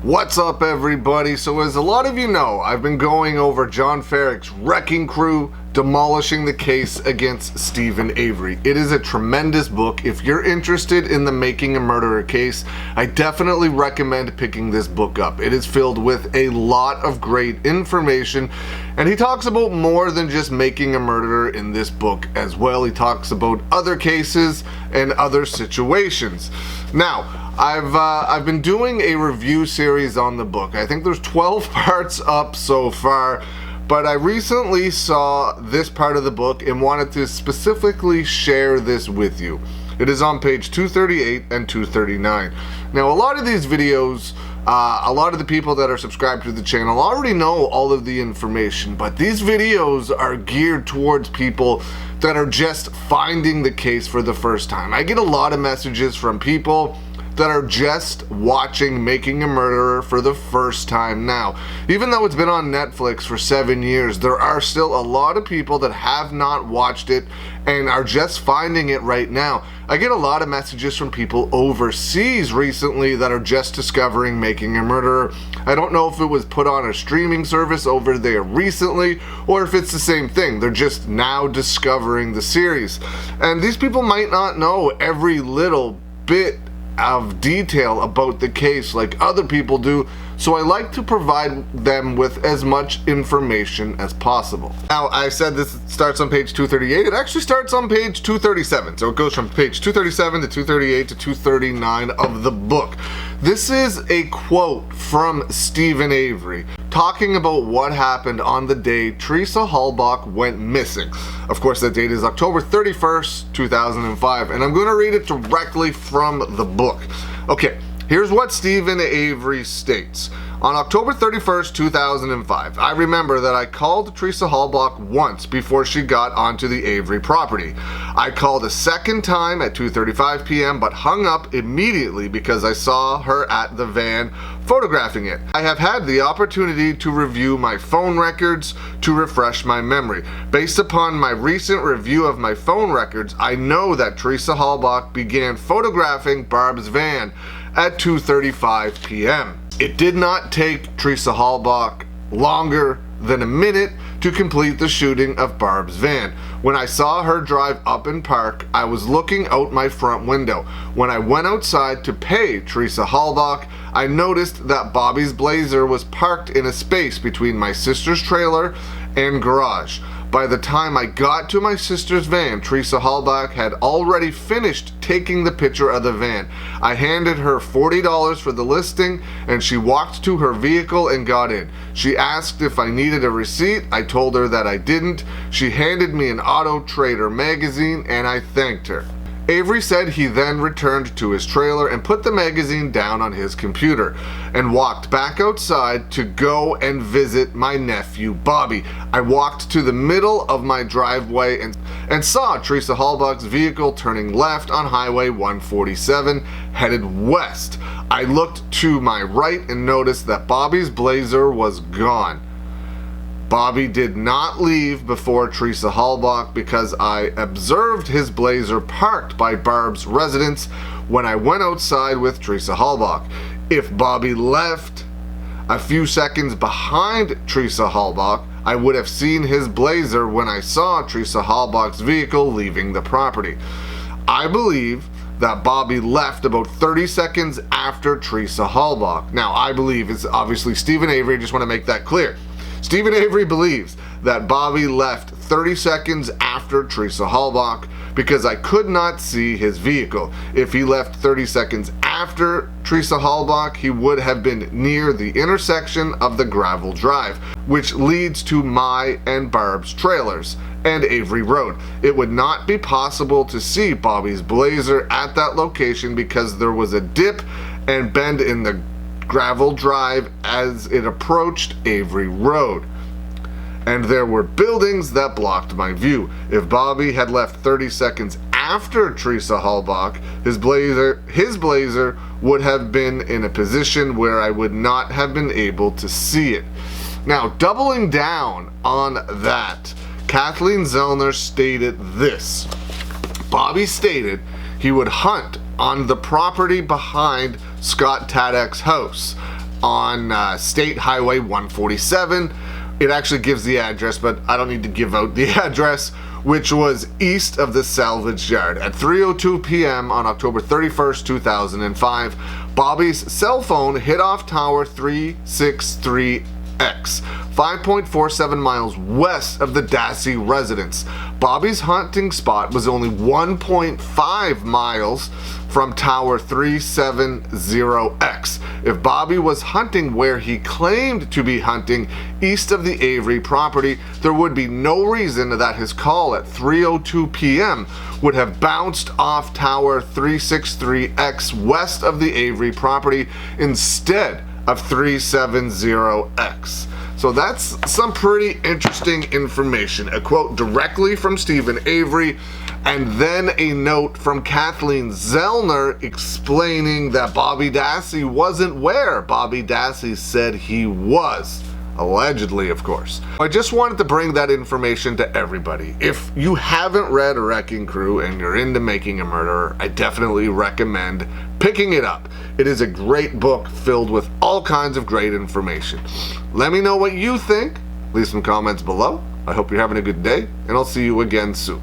What's up, everybody? So as a lot of you know, I've been going over John Ferrick's Wrecking Crew, Demolishing the Case against Steven Avery. It is a tremendous book. If you're interested in the Making a Murderer case, I definitely recommend picking this book up. It is filled with a lot of great information, and he talks about more than just making a murderer in this book as well. He talks about other cases and other situations. Now, I've been doing a review series on the book. I think there's 12 parts up so far, but I recently saw this part of the book and wanted to specifically share this with you. It is on page 238 and 239. Now, a lot of these videos, a lot of the people that are subscribed to the channel already know all of the information, but these videos are geared towards people that are just finding the case for the first time. I get a lot of messages from people that are just watching Making a Murderer for the first time now. Even though it's been on Netflix for 7 years, there are still a lot of people that have not watched it and are just finding it right now. I get a lot of messages from people overseas recently that are just discovering Making a Murderer. I don't know if it was put on a streaming service over there recently or if it's the same thing. They're just now discovering the series. And these people might not know every little bit of detail about the case like other people do, so I like to provide them with as much information as possible. Now, I said this starts on page 238. It actually starts on page 237, so it goes from page 237 to 238 to 239 of the book. This is a quote from Steven Avery talking about what happened on the day Teresa Halbach went missing. Of course, that date is October 31st, 2005, and I'm going to read it directly from the book. Okay, here's what Steven Avery states. On October 31st, 2005, I remember that I called Teresa Halbach once before she got onto the Avery property. I called a second time at 2:35 p.m. but hung up immediately because I saw her at the van photographing it. I have had the opportunity to review my phone records to refresh my memory. Based upon my recent review of my phone records, I know that Teresa Halbach began photographing Barb's van at 2:35 p.m. It did not take Teresa Halbach longer than a minute to complete the shooting of Barb's van. When I saw her drive up and park, I was looking out my front window. When I went outside to pay Teresa Halbach, I noticed that Bobby's Blazer was parked in a space between my sister's trailer and garage. By the time I got to my sister's van, Teresa Halbach had already finished taking the picture of the van. I handed her $40 for the listing, and she walked to her vehicle and got in. She asked if I needed a receipt. I told her that I didn't. She handed me an Auto Trader magazine, and I thanked her. Avery said he then returned to his trailer and put the magazine down on his computer and walked back outside to go and visit my nephew Bobby. I walked to the middle of my driveway and saw Teresa Halbach's vehicle turning left on Highway 147 headed west. I looked to my right and noticed that Bobby's Blazer was gone. Bobby did not leave before Teresa Halbach because I observed his Blazer parked by Barb's residence when I went outside with Teresa Halbach. If Bobby left a few seconds behind Teresa Halbach, I would have seen his Blazer when I saw Teresa Halbach's vehicle leaving the property. I believe that Bobby left about 30 seconds after Teresa Halbach. Now, I believe it's obviously Steven Avery, I just want to make that clear. Steven Avery believes that Bobby left 30 seconds after Teresa Halbach because I could not see his vehicle. If he left 30 seconds after Teresa Halbach, he would have been near the intersection of the gravel drive, which leads to my and Barb's trailers, and Avery Road. It would not be possible to see Bobby's Blazer at that location because there was a dip and bend in the gravel drive as it approached Avery Road, and there were buildings that blocked my view. If Bobby had left 30 seconds after Teresa Halbach, his Blazer would have been in a position where I would not have been able to see it. Now, doubling down on that, Kathleen Zellner stated this. Bobby stated he would hunt on the property behind Scott Tadek's house. on State Highway 147. It actually gives the address, but I don't need to give out the address, which was east of the salvage yard. At 3:02 p.m. on October 31st, 2005, Bobby's cell phone hit off Tower 363X, 5.47 miles west of the Dassey residence. Bobby's hunting spot was only 1.5 miles from Tower 370X. If Bobby was hunting where he claimed to be hunting east of the Avery property, there would be no reason that his call at 3:02 p.m. would have bounced off Tower 363X west of the Avery property instead of 370X. So that's some pretty interesting information. A quote directly from Steven Avery, and then a note from Kathleen Zellner explaining that Bobby Dassey wasn't where Bobby Dassey said he was. Allegedly, of course. I just wanted to bring that information to everybody. If you haven't read Wrecking Crew and you're into making a murderer, I definitely recommend picking it up. It is a great book filled with all kinds of great information. Let me know what you think. Leave some comments below. I hope you're having a good day, and I'll see you again soon.